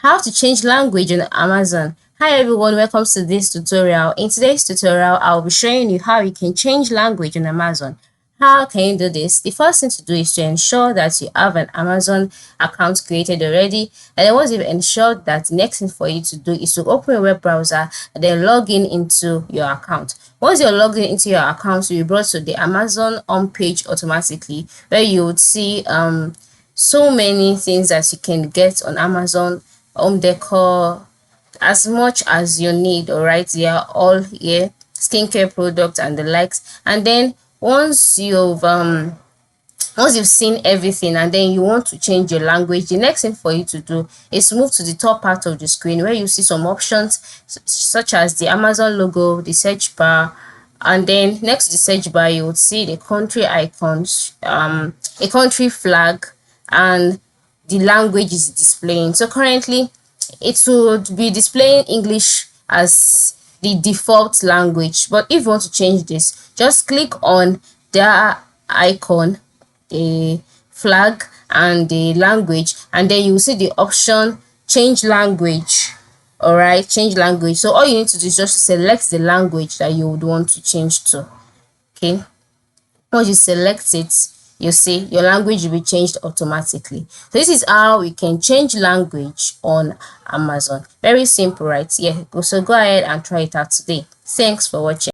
How to change language on Amazon. Hi everyone, welcome to this tutorial. In today's tutorial, I'll be showing you how you can change language on Amazon. How can you do this? The first thing to do is to ensure that you have an Amazon account created already. And then once you've ensured that, the next thing for you to do is to open a web browser and then log in into your account. Once you're logged in into your account, you'll be brought to the Amazon homepage automatically, where you would see so many things that you can get on Amazon, home decor, as much as you need. All right, they are all here, skincare products and the likes. And then once you've seen everything and then you want to change your language, the next thing for you to do is move to the top part of the screen, where you see some options such as the Amazon logo, the search bar, and then next to the search bar you would see the country icons, a country flag, and the language is displaying. So currently it would be displaying English as the default language, but if you want to change this, just click on the icon, the flag, and the language, and then you will see the option change language. All right, change language. So all you need to do is just select the language that you would want to change to. Okay, once you select it, you see your language will be changed automatically. So this is how we can change language on Amazon. Very simple, right? Yeah, so go ahead and try it out today. Thanks for watching.